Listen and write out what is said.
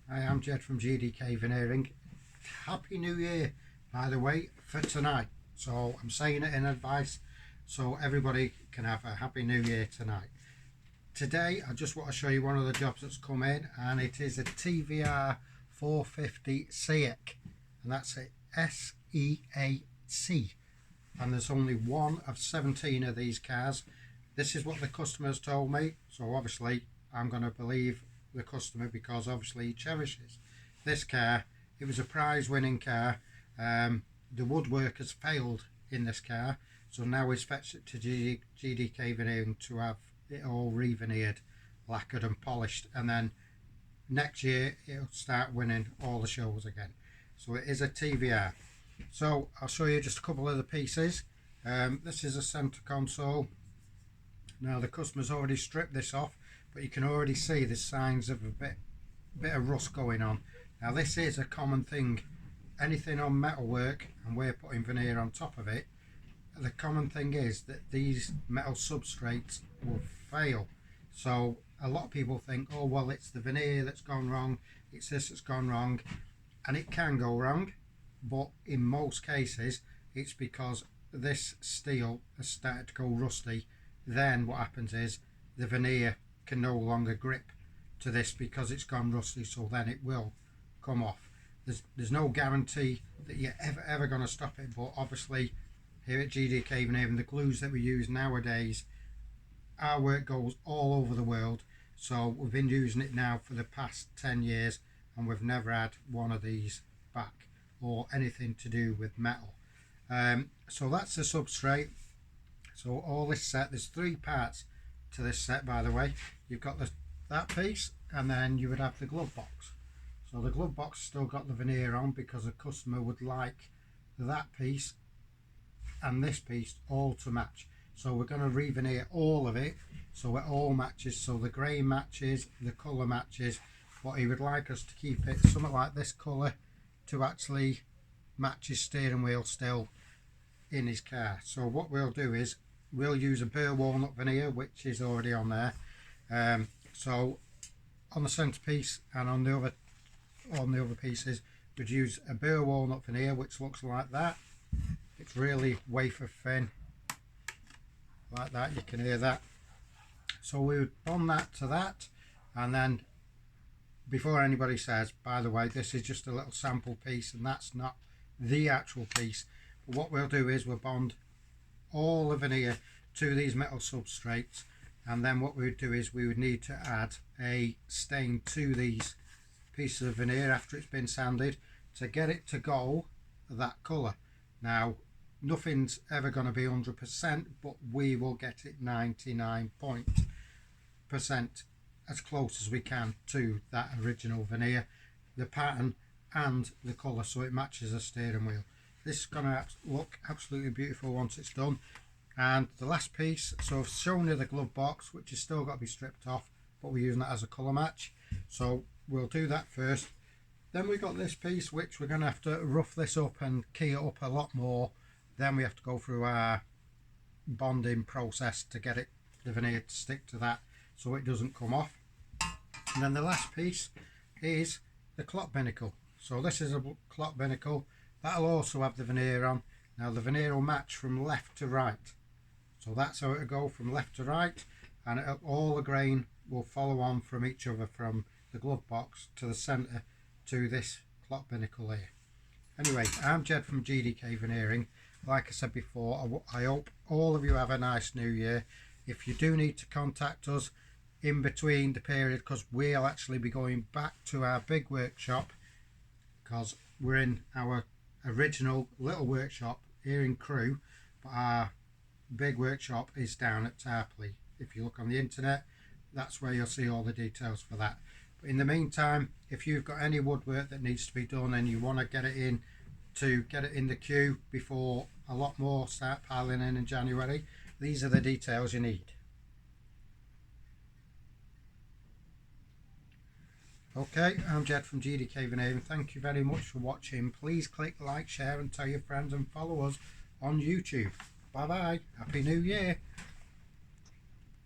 Hi, I'm Jed from GDK Veneering. Happy New Year, by the way, for tonight. So I'm saying it in advice so everybody can have a Happy New Year tonight. Today I just want to show you one of the jobs that's come in, and it is a TVR 450 SEAC, and that's it, SEAC. And there's only one of 17 of these cars. This is what the customer's told me, so obviously I'm going to believe the customer because obviously he cherishes this car. It was a prize winning car. The woodwork has failed in this car, so now he's fetched it to GDK Veneering to have it all re-veneered, lacquered and polished, and then next year it'll start winning all the shows again. So it is a TVR. So I'll show you just a couple of the pieces. This is a center console. Now the customer's already stripped this off, but you can already see the signs of a bit of rust going on. Now this is a common thing. Anything on metalwork, and we're putting veneer on top of it, the common thing is that these metal substrates will fail. So a lot of people think, oh well, it's the veneer that's gone wrong, it's this that's gone wrong, and it can go wrong, but in most cases it's because this steel has started to go rusty. Then what happens is the veneer can no longer grip to this because it's gone rusty, so then it will come off. There's no guarantee that you're ever going to stop it, but obviously here at GDK Veneering, the glues that we use nowadays, our work goes all over the world, so we've been using it now for the past 10 years and we've never had one of these back or anything to do with metal. So that's the substrate. So all this set, there's 3 parts to this set, by the way. You've got that piece, and then you would have the glove box. So the glove box still got the veneer on because the customer would like that piece and this piece all to match. So we're going to re-veneer all of it so it all matches, so the grain matches, the colour matches, but he would like us to keep it something like this colour to actually match his steering wheel still in his car. So what we'll do is we'll use a burr walnut veneer, which is already on there. So on the centerpiece and on the other pieces, we'd use a burr walnut veneer, which looks like that. It's really wafer thin, like that. You can hear that. So we would bond that to that, and then before anybody says, by the way, this is just a little sample piece and that's not the actual piece, but what we'll do is we'll bond all the veneer to these metal substrates, and then what we would do is we would need to add a stain to these pieces of veneer after it's been sanded to get it to go that colour. Now nothing's ever going to be 100%, but we will get it 99% as close as we can to that original veneer, the pattern and the colour, so it matches the steering wheel. This is going to look absolutely beautiful once it's done. And the last piece, so I've shown you the glove box, which is still got to be stripped off, but we're using that as a colour match, so we'll do that first. Then we've got this piece, which we're going to have to rough this up and key it up a lot more. Then we have to go through our bonding process to get it, the veneer to stick to that so it doesn't come off. And then the last piece is the clock binnacle. So this is a clock binnacle. That'll also have the veneer on. Now the veneer will match from left to right. So that's how it'll go, from left to right, and all the grain will follow on from each other, from the glove box to the centre to this clock binnacle here. Anyway, I'm Jed from GDK Veneering. Like I said before, I hope all of you have a nice new year. If you do need to contact us in between the period, because we'll actually be going back to our big workshop, because we're in our original little workshop here in Crewe, but our big workshop is down at Tarpley. If you look on the internet, that's where you'll see all the details for that. But in the meantime, if you've got any woodwork that needs to be done and you want to get it in the queue before a lot more start piling in January, these are the details you need. Okay, I'm Jed from GDK Veneering. Thank you very much for watching. Please click like, share and tell your friends, and follow us on YouTube. Bye bye. Happy New Year.